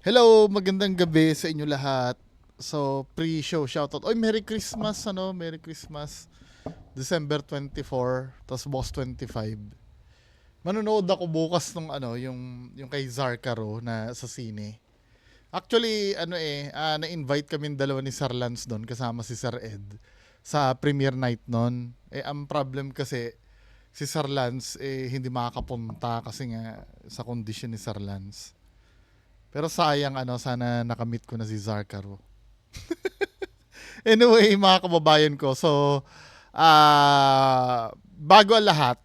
Hello, magandang gabi sa inyo lahat. So, pre-show shoutout. Oy, Merry Christmas, Merry Christmas. December 24, tapos Boss 25. Manonood ako bukas nung yung kay Zarkaro na sa sine. Actually, na-invite kami dalawa ni Sir Lance doon kasama si Sir Ed sa premiere night noon. Ang problem kasi si Sir Lance hindi makakapunta kasi nga sa condition ni Sir Lance. Pero sayang sana nakamit ko na si Zarkaro. Anyway, mga kababayan ko, so bago ang lahat,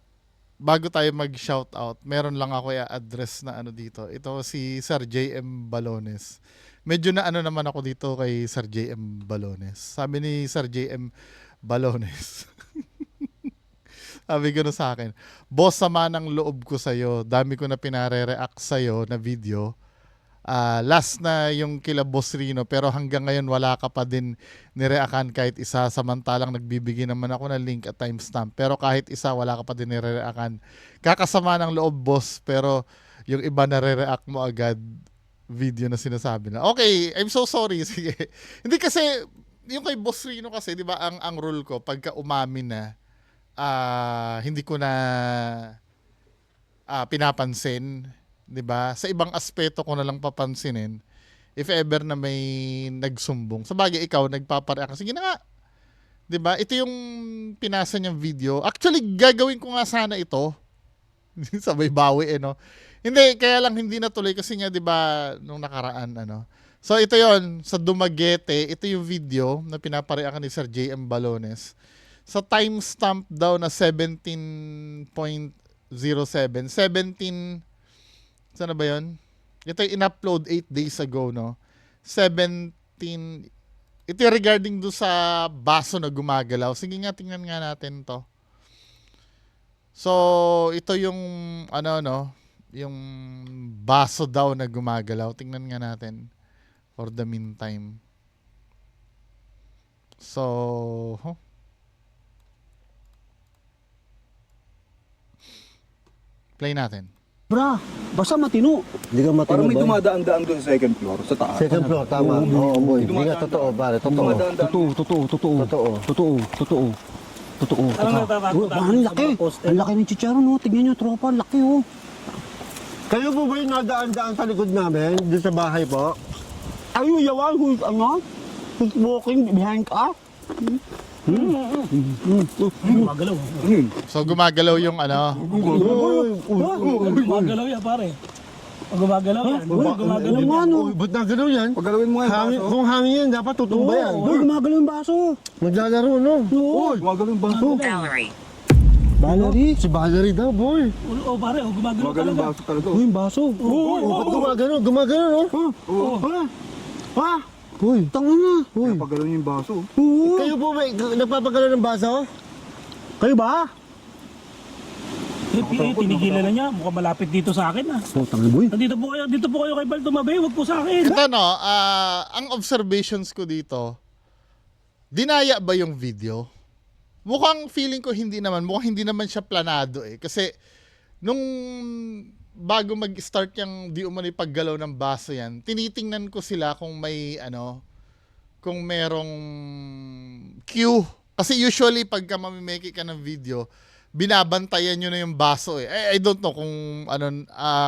bago tayo mag-shoutout, meron lang ako i-address na dito. Ito si Sir JM Balones. Medyo na naman ako dito kay Sir JM Balones. Sabi ni Sir JM Balones, sabi ko na sa akin, boss, sama ng loob ko sa'yo. Dami ko na pinare-react sa'yo na video. Last na yung kila Boss Rino, pero hanggang ngayon wala ka pa din nireakan kahit isa, samantalang nagbibigay naman ako ng link at timestamp, pero kahit isa wala ka pa din nireakan. Kakasama ng loob, boss, pero yung iba nare-react mo agad video na sinasabi na okay, I'm so sorry. Sige, hindi kasi yung kay Boss Rino kasi, di ba, ang rule ko pagka umamin na, hindi ko na pinapansin, 'di ba? Sa ibang aspeto ko na lang papansinin if ever na may nagsumbong. Sabagay ikaw nagpapareact. Sige na nga. 'Di ba? Ito yung pinasa niyang video. Actually, gagawin ko nga sana ito. Sabay bawi no. Hindi, kaya lang hindi natuloy kasi nga 'di ba nung nakaraan So ito 'yon sa Dumaguete, ito yung video na pinapareakan ni Sir JM Balones. Sa timestamp daw na 17.07, 17. Sana ba yun? Ito yung in-upload 8 days ago, no? 17. Ito yung regarding do sa baso na gumagalaw. Sige nga, tingnan nga natin to. So, ito yung, yung baso daw na gumagalaw. Tingnan nga natin for the meantime. So, play natin. Bra, basta matino. Hindi ka matino Parang may ba? dumadaan-daan doon sa second floor, sa taas. Second floor, tama. Oo, boy. Hindi nga totoo, pare. Totoo. Dumadaan-daan. Totoo. Parang natatakot Oh, ang laki. Ang laki ng chicharon, no? Tignan nyo, tropa. Ang laki, oh. Kayo po ba yung nadaan-daan sa likod namin? Doon sa bahay po? Are you the one who's, who's walking behind us? Gumagalaw. So, gumagalaw yung Gumagalaw yan, pare. Gumagalaw yan. Gumagalaw yan. Uy, ba't na gano'n yan? Pagalawin mo nga yung Hangin, baso. kung hangin yan, dapat tutumba yan. Uy, gumagalaw yung baso. Maglalaro, no? Oo. Gumagalaw yung baso. Valerie. Valerie. Si Valerie daw, boy. Oo, pare. Gumagalaw Gumagalaw yung talaga. baso talaga. Uy, yung baso. Oh, ba't gumagano? Gumagano, no? Ha? Uy, tanga na. Uy. Pagalaw niyo yung baso. Oo. Kayo po ba, nagpapagano ng baso? Kayo ba? Tinigilan na niya. Mukhang malapit dito sa akin, ah. Oh, tanga, boy. Dito po kayo kay Bal tumabi. Huwag po sa akin. Ito ang observations ko dito, dinaya ba yung video? Mukhang feeling ko hindi naman. Mukhang hindi naman siya planado eh. Kasi nung bago mag-start yung di umano'y paggalaw ng baso yan, tinitingnan ko sila kung may kung merong cue. Kasi usually pagka mamimeke ka ng video, binabantayan nyo na yung baso eh. I don't know kung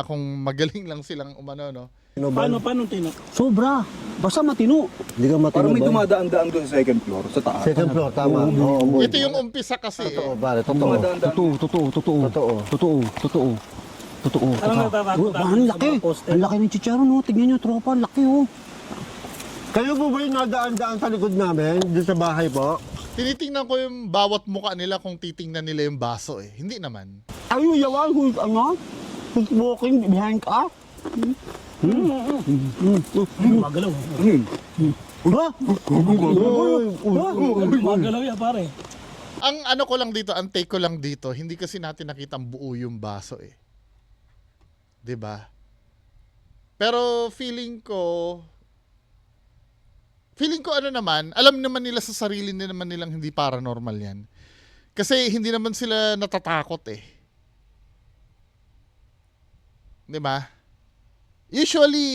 kung magaling lang silang no. Paano tino? Sobra. Basta matino. Hindi ka matino Parang may ba? dumadaan-daan doon sa second floor, sa taas. Second floor, tama. Oo, boy. Ito yung umpisa kasi Totoo, eh. pare. Totoo. Dumadaan-daan. Totoo. Parang Uy, natatakot ang laki. Ang laki ng chicharon, no? Tignan nyo, tropa. Ang laki, oh. Kayo po ba yung nadaan-daan sa likod namin? Doon sa bahay po? Tinitingnan ko yung bawat muka nila kung titingnan nila yung baso eh. Hindi naman. Are you the one who's, who's walking behind us? Gumagalaw. Ha? Gumagalaw yan, pare. Ang ko lang dito, ang take ko lang dito, hindi kasi natin nakita buo yung baso eh. 'Di ba? Pero feeling ko naman, alam naman nila sa sarili naman nilang hindi paranormal 'yan. Kasi hindi naman sila natatakot eh. 'Di ba? Usually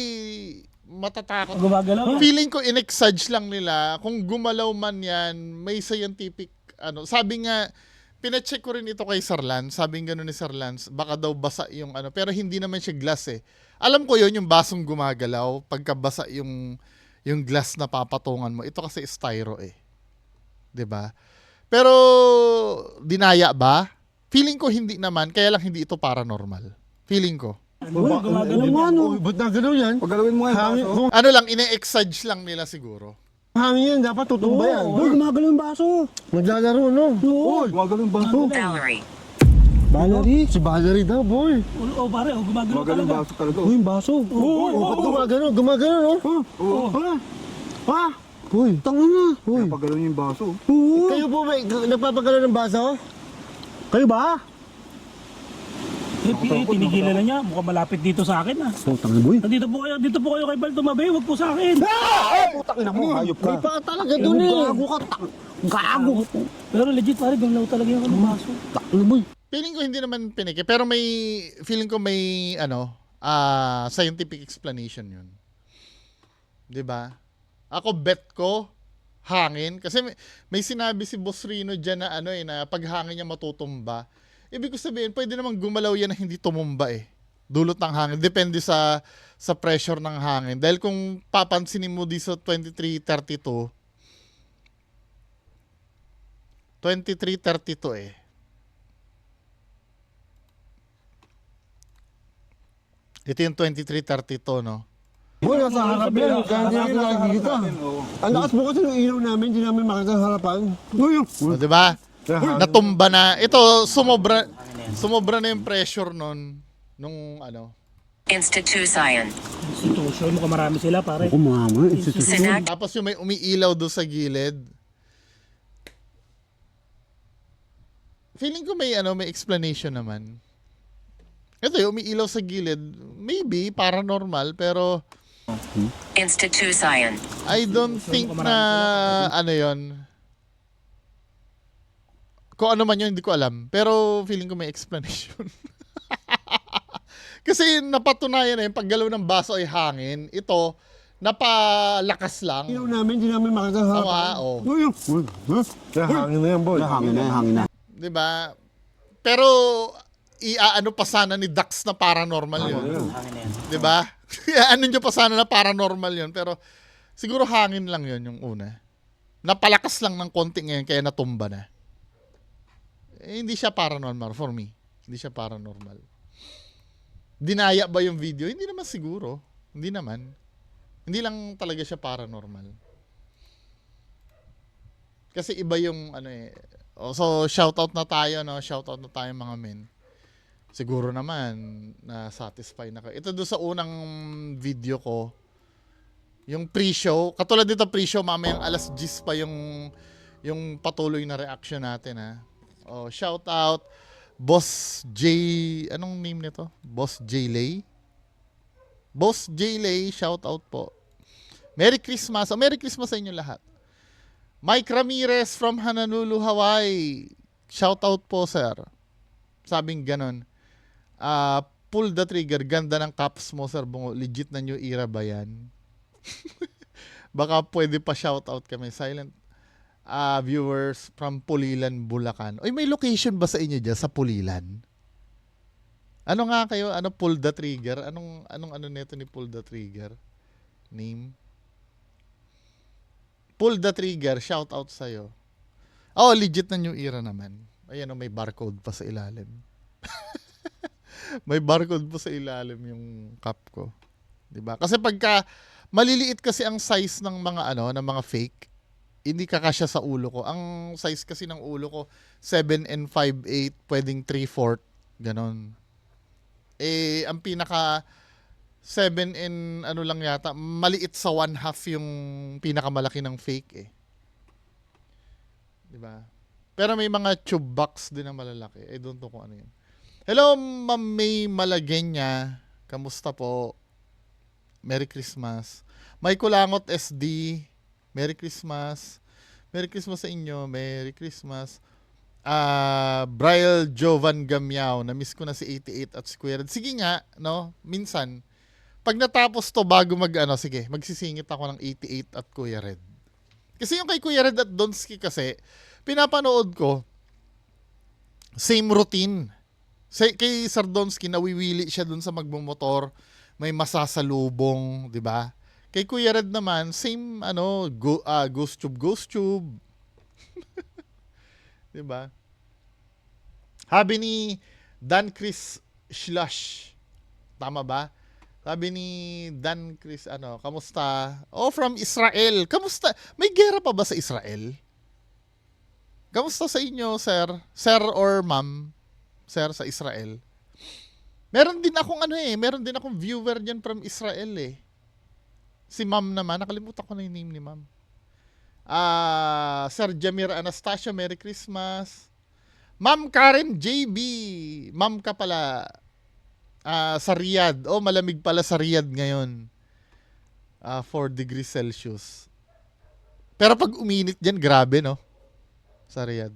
matatakot. Gumagalaw yan. Feeling ko in-exage lang nila. Kung gumalaw man yan, may scientific, ano, sabi nga, pinacheck ko rin ito kay Sir Lance. Sabi nga ni Sir Lance, baka daw basa yung ano, pero hindi naman siya glass eh. Alam ko yon yung basong gumagalaw, pagka basa yung glass na papatungan mo. Ito kasi styro eh. 'Di ba? Pero dinaya ba? Feeling ko hindi naman, kaya lang hindi ito paranormal. Feeling ko. Uy, gumagalaw yan. Ano? Ba't nagalaw yan? Pagalawin mo nga yung Hangin, baso. kung Ano lang, ine-exage lang nila siguro. hangin yan, dapat tutumba yan. Uy, gumagalaw yung baso. Maglalaro, no? Uy, gumagalaw yung baso. Valerie. Valerie, si Valerie daw, boy. Oh, pare, oh, gumagalaw Gumagalaw yung talaga. baso talaga. Uy, yung baso. Oh, ba't gumagano? Gumagano, no? Ah! Uy, Tanga na. uy. Pagalaw niyo yung baso. Kayo po ba, nagpapagalaw ng baso? Kayo ba? Tinigilan na niya. Mukhang malapit dito sa akin ah. Oh, tanga boy. Dito po kayo kay Bal tumabi. Huwag po sa akin. Putang ina mo, hayop ka. May pa talaga dun eh. Gago ka, gago. Pero legit pare, gumalaw talaga yung ano, baso. Tanga boy. Feeling ko hindi naman pinike, pero may feeling ko may ano, scientific explanation 'yun. 'Di ba? Ako bet ko hangin kasi may sinabi si Boss Rino diyan na ano na pag hangin niya matutumba. Ibig ko sabihin, pwede namang gumalaw yan na hindi tumumba eh. Dulot ng hangin. Depende sa pressure ng hangin. Dahil kung papansinin mo di sa 2332 eh. Ito yung 2332, no? Boy, nasa harap yan. Kaya hindi natin nakikita. Oo. Ang lakas mo kasi ng ilaw namin, hindi namin makita sa harapan. Uy, O, di ba? Natumba na. Ito, sumobra na yung pressure nun. Nung ano. Institution. Institution, mukhang marami sila pare. Ako mama, Synec. Tapos yung may umiilaw doon sa gilid. Feeling ko may explanation naman. Ito yung umiilaw sa gilid, maybe paranormal, pero Institution. I don't think na ano yon. Kung ano man yun, hindi ko alam. Pero feeling ko may explanation. Kasi napatunayan na yung paggalaw ng baso ay hangin. Ito, napalakas lang. ilaw namin, hindi namin makita sa harapan. Tama, oh. Uy, hangin na yan, boy. hangin na, hangin na. 'Di ba? Pero iaano pa sana ni Dax na paranormal 'yun. 'Di ba? Ano niyo pa sana na paranormal 'yun, pero siguro hangin lang 'yun yung una. Napalakas lang ng konti ngayon kaya natumba na. Hindi siya paranormal for me. Hindi siya paranormal. Dinaya ba yung video? Hindi naman siguro. Hindi naman. Hindi lang talaga siya paranormal. Kasi iba yung ano eh. So shoutout na tayo, no? Shoutout na tayo mga men. Siguro naman na satisfy na kayo. Ito doon sa unang video ko. Yung pre-show, katulad dito pre-show, mamayang alas 10 pa yung patuloy na reaction natin ha. Oh, shout out Boss J, anong name nito? Boss J Lay. Boss J Lay, shout out po. Merry Christmas. Oh, Merry Christmas sa inyo lahat. Mike Ramirez from Honolulu, Hawaii. Shout out po, sir. Sabing ganon. Pull the trigger. Ganda ng caps mo, sir Bungo. Legit na new era ba yan? Baka pwede pa shout out kami. Silent viewers from Pulilan, Bulacan. Oy, may location ba sa inyo dyan sa Pulilan? Ano nga kayo? Ano pull the trigger? Anong ano nito ni pull the trigger? Name? Pull the trigger. Shout out sa'yo. Oh, legit na new era naman. Ayan, may barcode pa sa ilalim. May barcode pa sa ilalim yung cup ko. 'Di ba? Kasi pagka maliliit kasi ang size ng mga ng mga fake, hindi kakasya sa ulo ko. Ang size kasi ng ulo ko 7 and 5/8, pwedeng 3/4, ganon. Eh ang pinaka 7 and lang yata, maliit sa 1/2 yung pinakamalaki ng fake eh. 'Di ba? Pero may mga tube box din na malalaki. I don't know kung ano 'yun. Hello, Ma'am May Malagenya. Kamusta po? Merry Christmas. May Kulangot SD. Merry Christmas. Merry Christmas sa inyo. Merry Christmas. Brian Jovan Gamyao. Na-miss ko na si 88 at Squared. Sige nga, no? Minsan, pag natapos to bago sige, magsisingit ako ng 88 at Kuya Red. Kasi yung kay Kuya Red at Donsky kasi, pinapanood ko, same routine. Kay Sir Donsky, nawiwili siya dun sa magmumotor, may masasalubong, di ba? Kay Kuya Red naman, same, ghost tube. Di ba? Sabi ni Dan Chris Slash, tama ba? Sabi ni Dan Chris, kamusta? Oh, from Israel. Kamusta? May gera pa ba sa Israel? Kamusta sa inyo, sir? Sir or ma'am? Sir, sa Israel. Meron din akong viewer dyan from Israel eh. Si ma'am naman, nakalimutan ko na yung name ni ma'am. Sir Jamir Anastasio, Merry Christmas. Ma'am Karen JB, ma'am ka pala. Sa Riyadh. Oh, malamig pala sa Riyadh ngayon. 4 degrees Celsius. Pero pag uminit dyan, grabe, no? Sa Riyadh.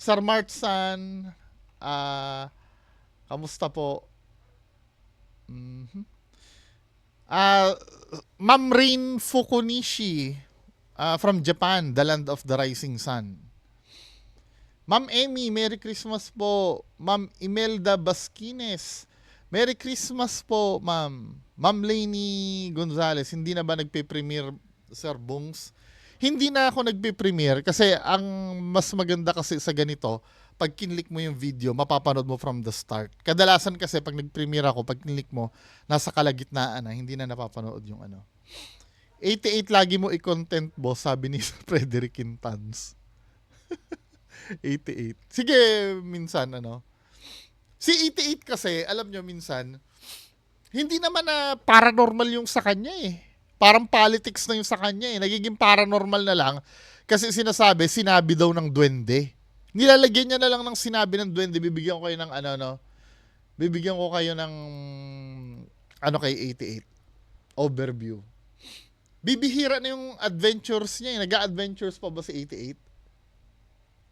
Sir Martsan, kamusta po? Ma'am Rain Fukunishi, from Japan, the land of the rising sun. Ma'am Emmy, Merry Christmas po. Ma'am Imelda Basquines, Merry Christmas po, ma'am. Ma'am Lainey Gonzalez, hindi na ba nagpe-premiere, Sir Bungs? Hindi na ako nagpe-premiere kasi ang mas maganda kasi sa ganito, pag kinlik mo yung video, mapapanood mo from the start. Kadalasan kasi pag nag-premiere ako, pag kinlik mo, nasa kalagitnaan na, hindi na napapanood yung 88 lagi mo i-content, boss, sabi ni Frederick Quintans. 88. Sige, minsan, Si 88 kasi, alam nyo, minsan, hindi naman na paranormal yung sa kanya eh. Parang politics na yung sa kanya eh. Nagiging paranormal na lang kasi sinabi daw ng duwende. Nilalagyan niya na lang ng sinabi ng duwende. Bibigyan ko kayo ng Bibigyan ko kayo ng kay 88. Overview. Bibihira na yung adventures niya eh. Nag-a-adventures pa ba si 88?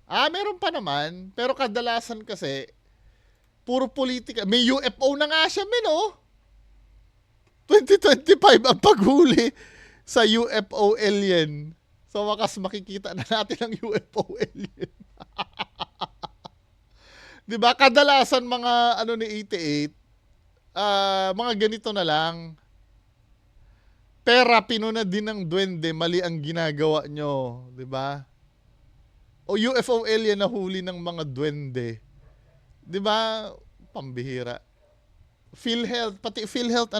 Meron pa naman. Pero kadalasan kasi, puro politika. May UFO na nga siya, men, 2025 ang paghuli sa UFO alien. So, wakas makikita na natin ang UFO alien. Diba? Kadalasan mga, ni 88, mga ganito na lang. Pera, pinuna din ng duwende, mali ang ginagawa nyo. Diba? O UFO alien na huli ng mga duwende. 'Di ba? Pambihira. PhilHealth, pati PhilHealth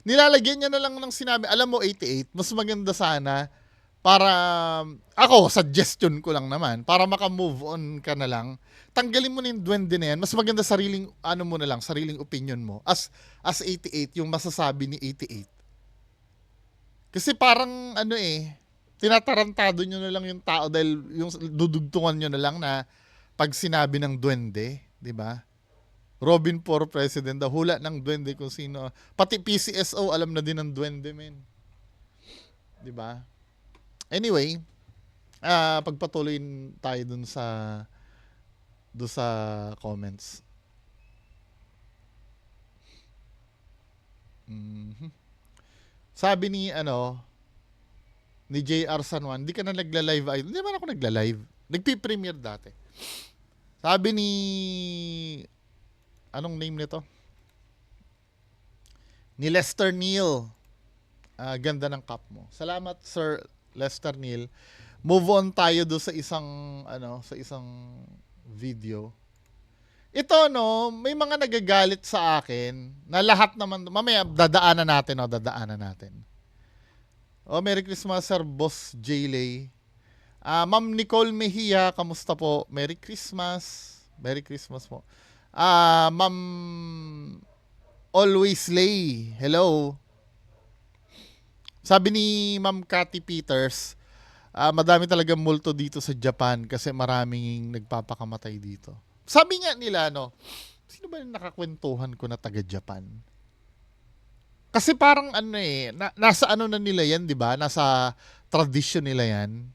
nilalagyan niya na lang ng sinabi, alam mo 88, mas maganda sana para ako suggestion ko lang naman, para maka-move on ka na lang. Tanggalin mo na yung duwende na yan. Mas maganda sariling mo na lang, sariling opinion mo. As 88 yung masasabi ni 88. Kasi parang tinatarantado nyo na lang yung tao dahil yung dudugtungan nyo na lang na pag sinabi ng duwende, di ba? Robin for President, hula ng duwende kung sino. Pati PCSO, alam na din ng duwende, men. Di ba? Anyway, pagpatuloy tayo dun sa comments. Sabi ni ni JR San Juan, hindi ka na nagla-live. Hindi naman ako nagla-live. Nagpi-premiere dati. Sabi ni anong name nito? Ni Lester Neal. Ganda ng cup mo. Salamat, Sir Lester Neal. Move on tayo do sa isang video. Ito may mga nagagalit sa akin na lahat naman, mamaya dadaanan natin. Merry Christmas, Sir Boss Jaylay. Ma'am Nicole Mejia, kamusta po? Merry Christmas. Merry Christmas po. Ma'am Always Lay, hello. Sabi ni Ma'am Cathy Peters, madami talagang multo dito sa Japan kasi maraming nagpapakamatay dito. Sabi nga nila, sino ba yung nakakwentuhan ko na taga-Japan? Kasi parang nasa na nila yan, di ba? Nasa tradition nila yan.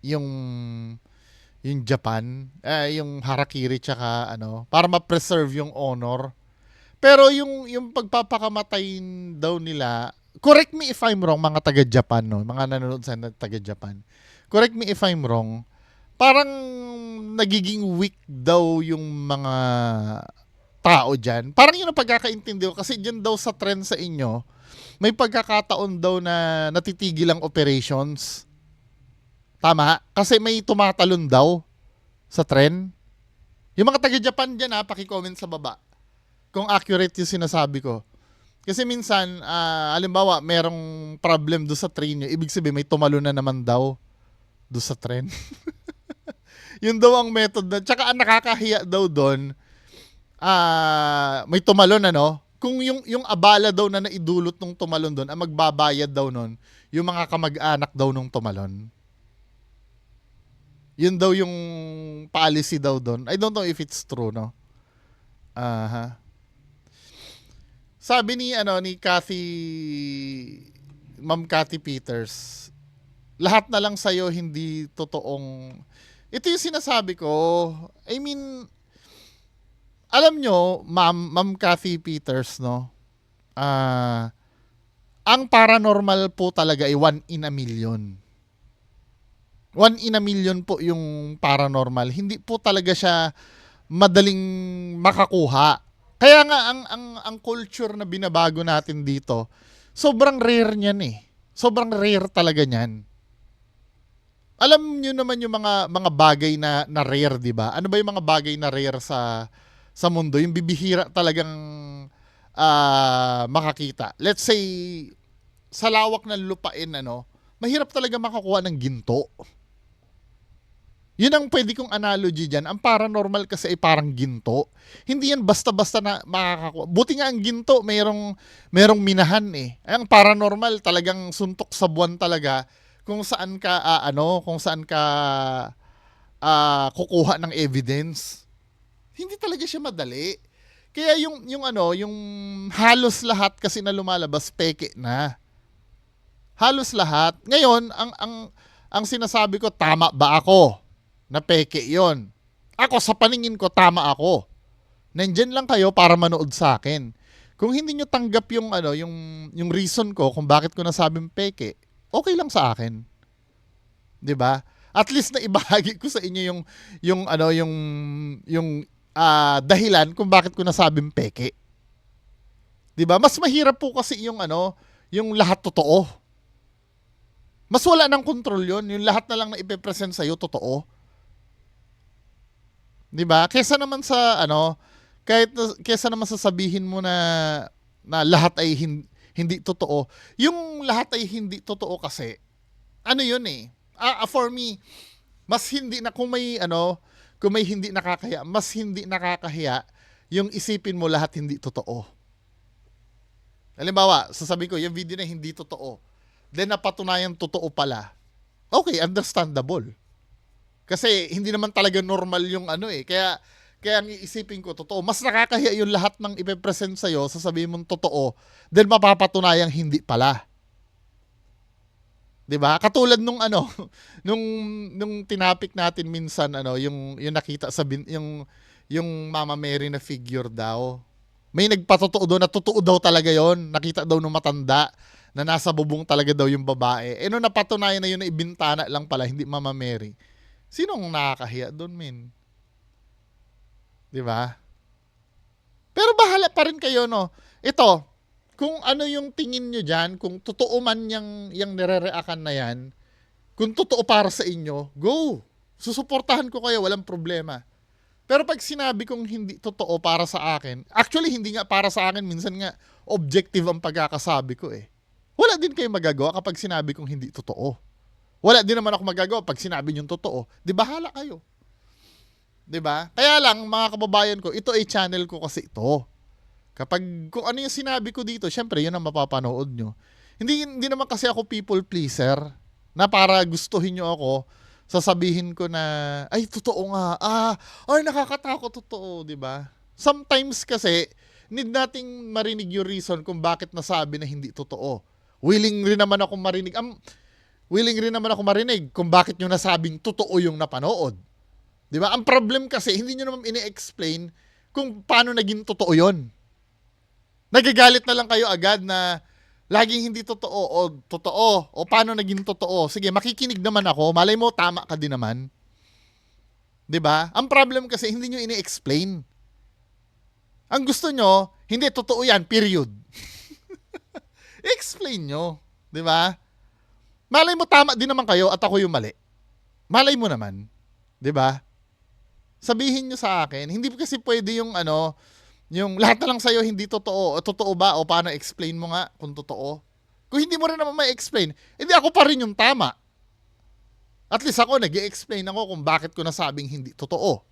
Yung Japan, yung harakiri tsaka para ma-preserve yung honor. Pero yung pagpapakamatay daw nila, correct me if I'm wrong, mga taga-Japan, no? Mga nanonood sa taga-Japan. Correct me if I'm wrong, parang nagiging weak daw yung mga tao dyan. Parang yun ang pagkakaintindi ko. Kasi dyan daw sa trend sa inyo, may pagkakataon daw na natitigil ang operations. Tama? Kasi may tumatalon daw sa trend. Yung mga taga-Japan dyan paki-comment sa baba kung accurate yung sinasabi ko. Kasi minsan, halimbawa, merong problem do sa train nyo, ibig sabihin may tumalo na naman daw do sa train. Yun daw ang method na. Tsaka ang nakakahiya daw doon, may tumalon kung yung abala daw na naidulot nung tumalon doon, ang magbabayad daw nun, yung mga kamag-anak daw nung tumalon. Yun daw yung policy daw doon. I don't know if it's true, no? Sabi ni Ma'am Cathy Peters, lahat na lang sa'yo hindi totoong. Ito yung sinasabi ko. I mean, alam nyo, Ma'am Cathy Peters, no? Ang paranormal po talaga ay 1 in a million. 1 in a million po yung paranormal. Hindi po talaga siya madaling makakuha. Kaya nga ang culture na binabago natin dito, sobrang rare niyan eh. Sobrang rare talaga niyan. Alam niyo naman yung mga bagay na rare, 'di ba? Ano ba yung mga bagay na rare sa mundo? Yung bibihira talagang makakita. Let's say sa lawak ng lupain mahirap talaga makakuha ng ginto. Yun ang pwede kong analogy dyan. Ang paranormal kasi ay parang ginto. Hindi yan basta-basta na makakakuha. Buti nga ang ginto, merong minahan eh. Ang paranormal talagang suntok sa buwan talaga kung saan ka kukuha ng evidence. Hindi talaga siya madali. Kaya yung halos lahat kasi na lumalabas peke na. Halos lahat. Ngayon, ang sinasabi ko, tama ba ako? Na peke yon. Ako, sa paningin ko, tama ako. Nandyan lang kayo para manood sa akin. Kung hindi nyo tanggap yung reason ko kung bakit ko nasabing peke, okay lang sa akin. 'Di ba? At least na ibahagi ko sa inyo yung dahilan kung bakit ko nasabing peke. 'Di ba? Mas mahirap po kasi yung lahat totoo. Mas wala nang control yon. Yung lahat na lang na ipe-present sa iyo totoo. 'Di ba? Kaysa naman sa kaysa naman sasabihin mo na lahat ay hindi totoo. Yung lahat ay hindi totoo kasi yun eh. For me, mas hindi na kung may hindi nakakahiya, mas hindi nakakahiya yung isipin mo lahat hindi totoo. Halimbawa, sasabihin ko, yung video na hindi totoo. Then napatunayan totoo pala. Okay, understandable. Kasi hindi naman talaga normal yung Kaya ang iisipin ko, totoo. Mas nakakahiya yung lahat ng ipe-present sa'yo, sasabihin mong totoo, then mapapatunayang hindi pala. 'Di ba? Katulad nung tinapik natin minsan yung nakita sa yung Mama Mary na figure daw. May nagpatotoo doon na totoo daw talaga 'yon. Nakita daw nung matanda na nasa bubong talaga daw yung babae. Nung napatunayan na yun na ibintana lang pala, hindi Mama Mary. Sinong nakakahiya doon, men? 'Di ba? Pero bahala pa rin kayo, no? Ito, kung ano yung tingin nyo dyan, kung totoo man yung nire-react na yan, kung totoo para sa inyo, go! Susuportahan ko kayo, walang problema. Pero pag sinabi kong hindi totoo para sa akin, actually hindi nga para sa akin, minsan nga objective ang pagkakasabi ko eh. Wala din kayo magagawa kapag sinabi kong hindi totoo. Wala din naman ako magagawa pag sinabi nyo totoo. Di bahala kayo. Di ba? Kaya lang, mga kababayan ko, ito ay channel ko kasi ito. Kapag kung ano yung sinabi ko dito, syempre yun ang mapapanood nyo. Hindi naman kasi ako people pleaser na para gustuhin nyo ako, sasabihin ko na, ay, totoo nga. Ay, nakakatakot, totoo, di ba? Sometimes kasi, need nating marinig yung reason kung bakit nasabi na hindi totoo. Willing rin naman ako marinig kung bakit nyo nasabing totoo yung napanood. Di ba? Ang problem kasi, hindi nyo naman ini-explain kung paano naging totoo yon. Nagagalit na lang kayo agad na laging hindi totoo o paano naging totoo. Sige, makikinig naman ako. Malay mo, tama ka din naman. 'Di ba? Ang problem kasi hindi nyo ini-explain. Ang gusto nyo, hindi totoo yan, period. Explain nyo. 'Di ba? Malay mo, tama din naman kayo at ako yung mali. Malay mo naman. 'Di ba? Sabihin nyo sa akin, hindi kasi pwede yung yung lahat na lang sa'yo hindi totoo. O totoo ba? O paano explain mo nga kung totoo? Kung hindi mo rin naman ma-explain, hindi ako pa rin yung tama. At least ako, nag-i-explain ako kung bakit ko nasabing hindi totoo.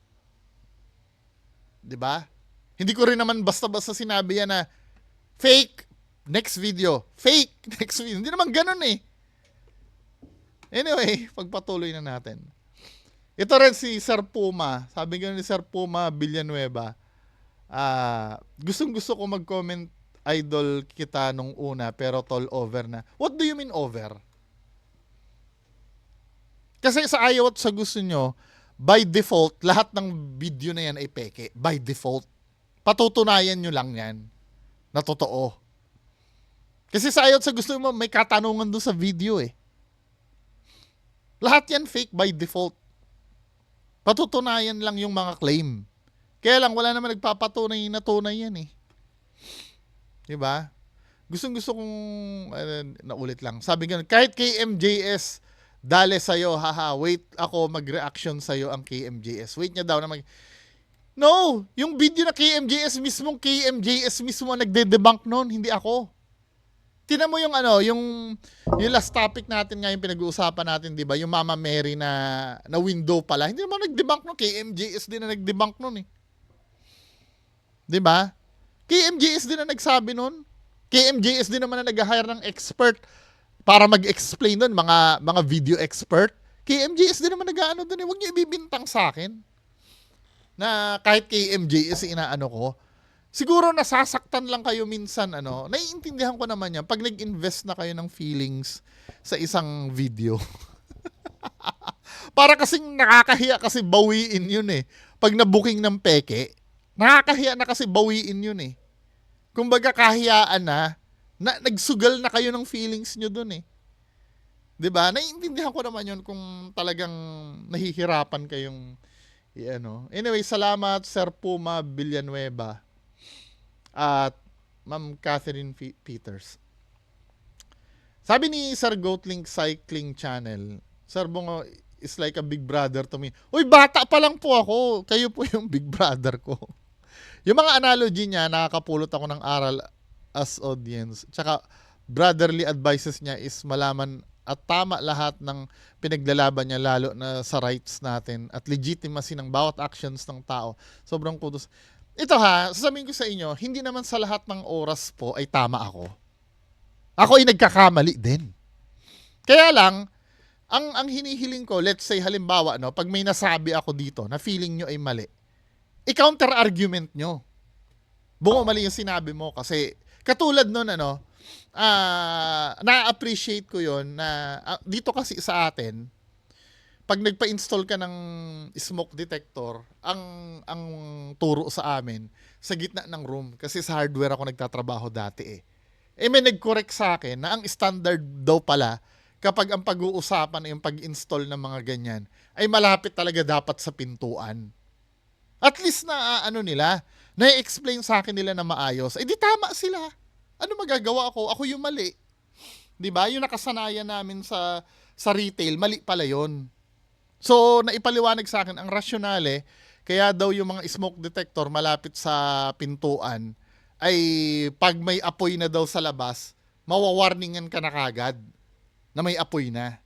'Di ba? Hindi ko rin naman basta-basta sinabi yan na fake, next video. Fake, next video. Hindi naman ganun eh. Anyway, pagpatuloy na natin. Ito rin si Sir Puma. Sabi nga ni Sir Puma Villanueva, gustong-gusto ko mag-comment, idol kita nung una, pero tol over na. What do you mean over? Kasi sa ayaw at sa gusto nyo, by default, lahat ng video na yan ay peke. By default. Patutunayan nyo lang yan na totoo. Kasi sa ayaw at sa gusto mo, may katanungan doon sa video eh. Lahat yan fake by default. Patutunayan lang yung mga claim. Kaya lang, wala naman nagpapatunay na tunay yan eh. Diba? Gustong-gusto kong, naulit lang. Sabi nga, kahit KMJS, dale sa'yo, haha, wait ako mag-reaction sa'yo ang KMJS. Wait niya daw na No! Yung video na KMJS mismo ang nagde-debunk nun, hindi ako. Tingnan mo yung yung last topic natin nga yung pinag-uusapan natin, 'di ba? Yung Mama Mary na window pala. Hindi naman nag-debunk no, KMJS din na nag-debunk noon eh. 'Di ba? KMJS din na nagsabi noon. KMJS din naman na nag-hire ng expert para mag-explain doon, mga video expert. KMJS din naman nag-aano doon eh. Huwag niyo ibibintang sa akin na kahit KMJS inaano ko. Siguro nasasaktan lang kayo minsan, naiintindihan ko naman yan. Pag nag-invest na kayo ng feelings sa isang video. Para kasing nakakahiya kasi bawiin yun eh. Pag na-booking ng peke, nakakahiya na kasi bawiin yun eh. Kumbaga kahiyaan na nagsugal na kayo ng feelings nyo dun eh. 'Di ba? Naiintindihan ko naman yun kung talagang nahihirapan kayong Anyway, salamat Sir Puma Villanueva. At Ma'am Catherine Peters. Sabi ni Sir Goatlink Cycling Channel, Sir Bungo is like a big brother to me. Uy, bata pa lang po ako. Kayo po yung big brother ko. Yung mga analogy niya, nakakapulot ako ng aral as audience. Tsaka brotherly advices niya is malaman at tama lahat ng pinaglalaban niya, lalo na sa rights natin at legitimacy ng bawat actions ng tao. Sobrang kudos. Ito sasabihin ko sa inyo, hindi naman sa lahat ng oras po ay tama ako. Ako ay nagkakamali din. Kaya lang, ang hinihiling ko, let's say halimbawa, pag may nasabi ako dito na feeling nyo ay mali, i-counter argument nyo. Bungo, mali yung sinabi mo kasi katulad nun, na-appreciate ko yon na dito kasi sa atin, pag nagpa-install ka ng smoke detector, ang turo sa amin, sa gitna ng room. Kasi sa hardware ako nagtatrabaho dati eh. May nag-correct sa akin na ang standard daw pala, kapag ang pag-uusapan ay yung pag-install ng mga ganyan, ay malapit talaga dapat sa pintuan. At least na na-explain sa akin nila na maayos. Di tama sila. Ano magagawa ko? Ako yung mali. 'Di ba? Yung nakasanayan namin sa retail, mali pala 'yon. So, naipaliwanag sa akin, ang rasyonale, kaya daw yung mga smoke detector malapit sa pintuan, ay pag may apoy na daw sa labas, mawawarningan ka na kagad na may apoy na.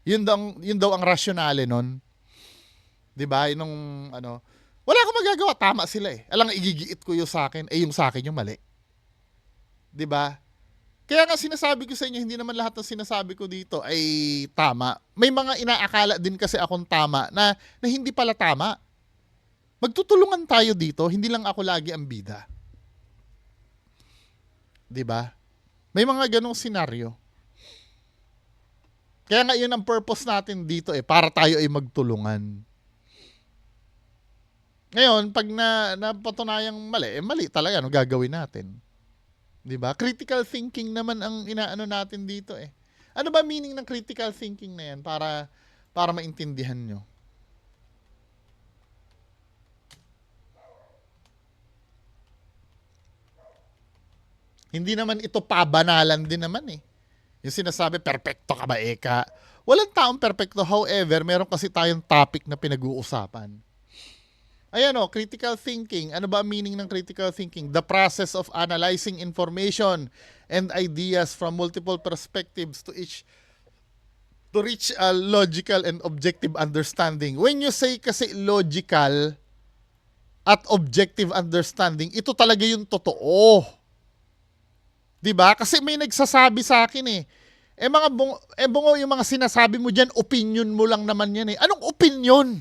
Yun daw ang rasyonale nun. 'Di ba? Yung wala akong magagawa, tama sila eh. Alang igigiit ko yung sa akin, yung sa akin yung mali. 'Di ba? Kaya nga sinasabi ko sa inyo, hindi naman lahat ng sinasabi ko dito ay tama. May mga inaakala din kasi akong tama na hindi pala tama. Magtutulungan tayo dito, hindi lang ako lagi ang bida. 'Di ba? May mga ganong senaryo. Kaya nga yun ang purpose natin dito eh, para tayo ay magtulungan. Ngayon, pag napatunayang mali, mali talaga, gagawin natin? 'Di ba? Critical thinking naman ang inaano natin dito eh. Ano ba meaning ng critical thinking na yan para maintindihan nyo? Hindi naman ito pabanalan din naman eh. Yung sinasabi, perfecto ka ba, Eka? Walang taong perfecto. However, meron kasi tayong topic na pinag-uusapan. Ayan o, critical thinking. Ano ba ang meaning ng critical thinking? The process of analyzing information and ideas from multiple perspectives to reach a logical and objective understanding. When you say kasi logical at objective understanding, ito talaga yung totoo. 'Di ba? Kasi may nagsasabi sa akin eh. Bungo yung mga sinasabi mo diyan, opinion mo lang naman yan eh. Anong opinion?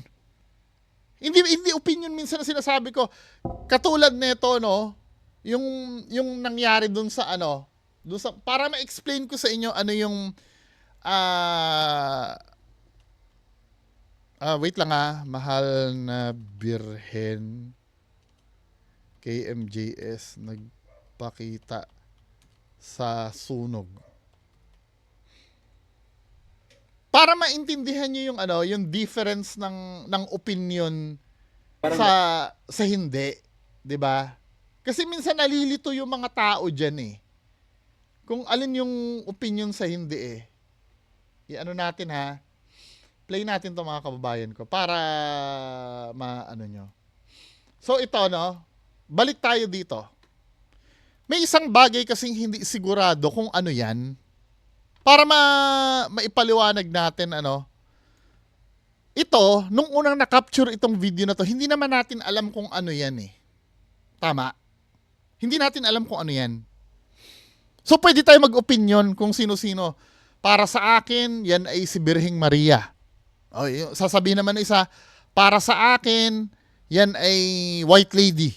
Hindi opinion minsan na sinasabi ko. Katulad nito no, yung nangyari dun sa para ma-explain ko sa inyo ano yung wait lang mahal na Birhen KMJS nagpakita sa sunog. Para maintindihan niyo yung difference ng opinion sa hindi, 'di ba? Kasi minsan nalilito yung mga tao diyan eh. Kung alin yung opinion sa hindi eh. I-ano natin play natin 'to mga kababayan ko para maano nyo. So ito balik tayo dito. May isang bagay kasing hindi sigurado kung ano 'yan. Para maipaliwanag natin ito, nung unang na-capture itong video na to, hindi naman natin alam kung ano yan eh. Tama? Hindi natin alam kung ano yan. So pwede tayo mag-opinion kung sino-sino. Para sa akin, yan ay si Birheng Maria. O, sasabihin naman ng isa, para sa akin, yan ay White Lady.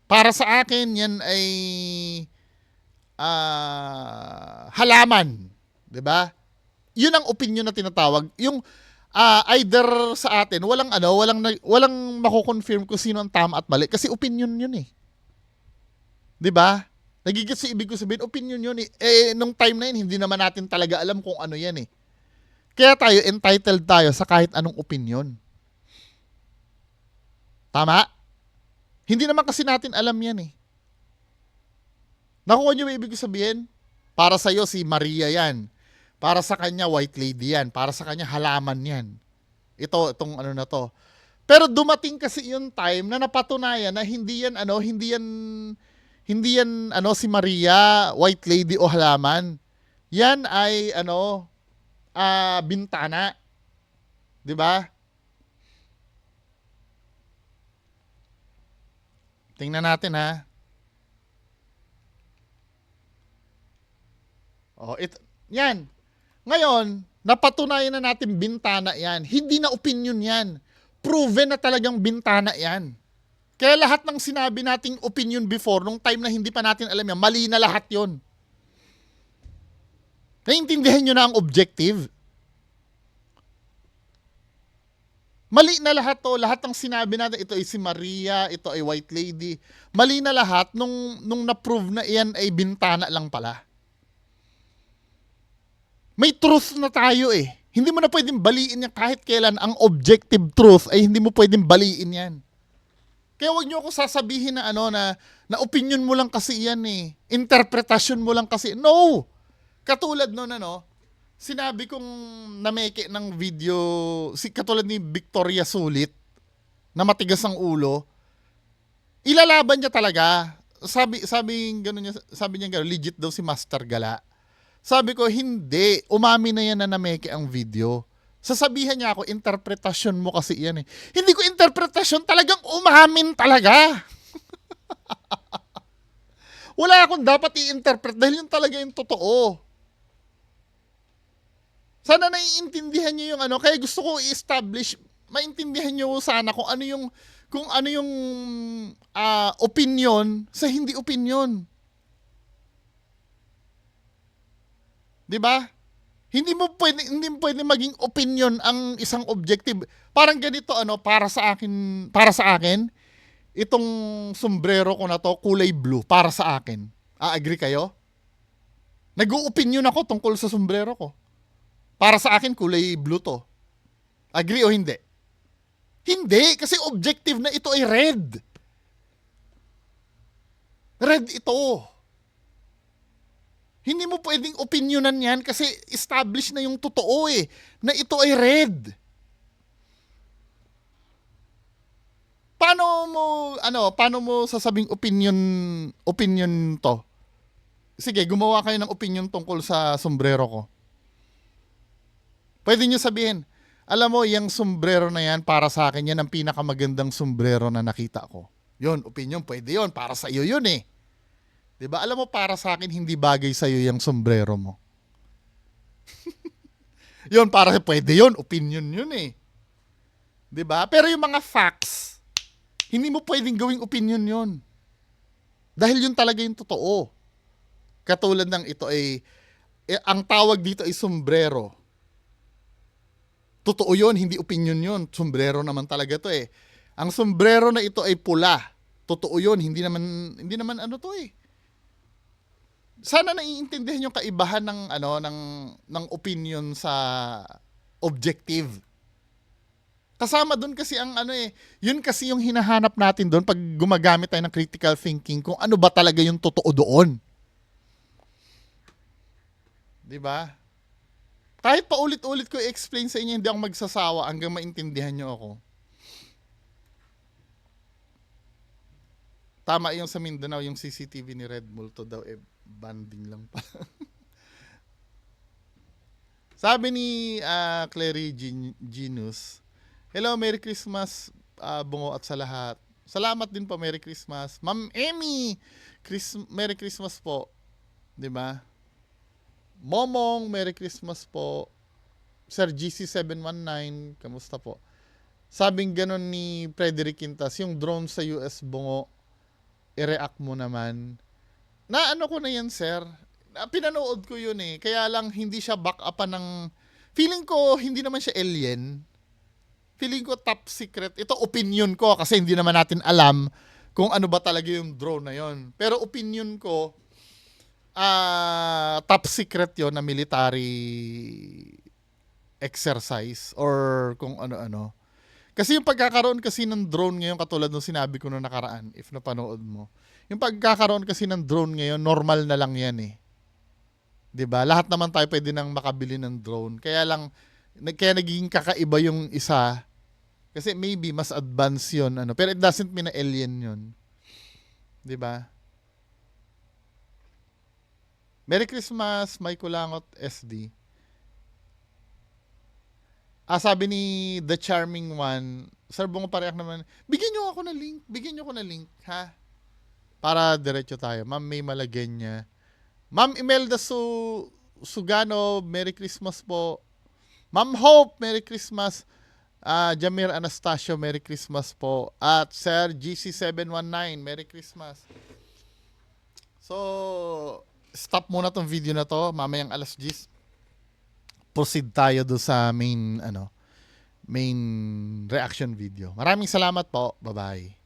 Para sa akin, yan ay halaman, 'di ba? 'Yun ang opinion na tinatawag. Yung either sa atin, walang mako-confirm kung sino ang tama at mali kasi opinion 'yun eh. 'Di ba? Nagigets yung ibig ko sabihin, opinion 'yun eh. Nung time na 'yun, hindi naman natin talaga alam kung ano 'yan eh. Kaya tayo entitled tayo sa kahit anong opinion. Tama? Hindi naman kasi natin alam 'yan eh. Nakuha niyo ba ibig sabihin? Para sa iyo si Maria yan. Para sa kanya White Lady yan. Para sa kanya halaman yan. Itong na to. Pero dumating kasi yung time na napatunayan na hindi yan si Maria, White Lady o halaman. Yan ay bintana. 'Di ba? Tingnan natin yan. Ngayon, napatunayan na natin bintana yan. Hindi na opinion yan. Proven na talagang bintana yan. Kaya lahat ng sinabi nating opinion before, nung time na hindi pa natin alam yan, mali na lahat yon. Naiintindihan nyo na ang objective? Mali na lahat to. Lahat ng sinabi natin, ito ay si Maria, ito ay White Lady. Mali na lahat nung na-prove na yan ay bintana lang pala. May truth na tayo eh. Hindi mo na pwedeng baliin yan kahit kailan. Ang objective truth ay hindi mo pwedeng baliin yan. Kaya wag niyo ako sasabihin na na opinion mo lang kasi yan eh. Interpretasyon mo lang kasi. No! Katulad sinabi kong nameke ng video, katulad ni Victoria Sulit, na matigas ang ulo, ilalaban niya talaga. Sabi niya gano'n, legit daw si Master Gala. Sabi ko, hindi. Umami na yan na nameke ang video. Sasabihan niya ako, interpretasyon mo kasi yan eh. Hindi ko interpretasyon, talagang umamin talaga. Wala akong dapat i-interpret dahil yun talaga yung totoo. Sana naiintindihan niyo yung kaya gusto ko i-establish, maintindihan niyo sana kung ano yung opinion sa hindi opinion. 'Di ba? Hindi pwede maging opinion ang isang objective. Parang ganito para sa akin, itong sombrero ko na to kulay blue para sa akin. Agree kayo? Nag-o-opinion ako tungkol sa sombrero ko. Para sa akin, kulay blue to. Agree o hindi? Hindi, kasi objective na ito ay red. Red ito. Hindi mo pwedeng opinionan yan kasi established na yung totoo na ito ay red. Paano mo sasabing opinion to? Sige, gumawa kayo ng opinion tungkol sa sombrero ko. Pwede nyo sabihin, alam mo, yung sombrero na yan, para sa akin, yan ang pinakamagandang sombrero na nakita ko. Yun, opinion, pwede yun. Para sa iyo yun eh. Diba? Alam mo, para sa akin, hindi bagay sa iyo yung sombrero mo. Yun, pwede yun. Opinion yun eh. Diba? Pero yung mga facts, hindi mo pwedeng gawing opinion yun. Dahil yun talaga yung totoo. Katulad ng ito ay, ang tawag dito ay sombrero. Totoo yun, hindi opinion yun. Sombrero naman talaga to eh. Ang sombrero na ito ay pula. Totoo yun, hindi naman ano to eh. Sana naiintindihan yung kaibahan ng opinion sa objective. Kasama doon kasi ang yun kasi yung hinahanap natin doon pag gumagamit tayo ng critical thinking kung ano ba talaga yung totoo doon. 'Di ba? Kahit paulit-ulit ko i-explain sa inyo, hindi ako magsasawa hanggang maintindihan nyo ako. Tama yung sa Mindanao, yung CCTV ni Red Multo daw, banding lang pala. Sabi ni Clary Genus, hello, Merry Christmas, bungo at sa lahat. Salamat din po, Merry Christmas. Ma'am Emmy, Merry Christmas po. 'Di ba? Momong, Merry Christmas po. Sir GC719, kamusta po? Sabing ganon ni Frederick Quintas, yung drone sa US, bungo, i-react mo naman. Naano ko na yan, sir. Pinanood ko yun eh. Kaya lang hindi siya back upan ng... Feeling ko hindi naman siya alien. Feeling ko top secret. Ito opinion ko kasi hindi naman natin alam kung ano ba talaga yung drone na yon. Pero opinion ko, top secret yon na military exercise or kung ano-ano. Kasi yung pagkakaroon kasi ng drone ngayon, katulad ng sinabi ko na nakaraan, if napanood mo, yung pagkakaroon kasi ng drone ngayon, normal na lang yan eh. 'Di ba? Lahat naman tayo pwede nang makabili ng drone. Kaya naging kakaiba yung isa. Kasi maybe mas advanced yun. Pero it doesn't mean na alien yun. 'Di ba? Merry Christmas, May Kulangot SD. Sabi ni The Charming One, Sir Bungo pareak naman, bigyan nyo ako ng link, ha? Para diretso tayo. Ma'am May Malagenya. Ma'am Imelda Sugano, Merry Christmas po. Ma'am Hope, Merry Christmas. Jamir Anastasio, Merry Christmas po. At Sir GC719, Merry Christmas. So, stop muna tong video na to. Mamayang alas 10. Proceed tayo do sa main reaction video. Maraming salamat po. Bye-bye.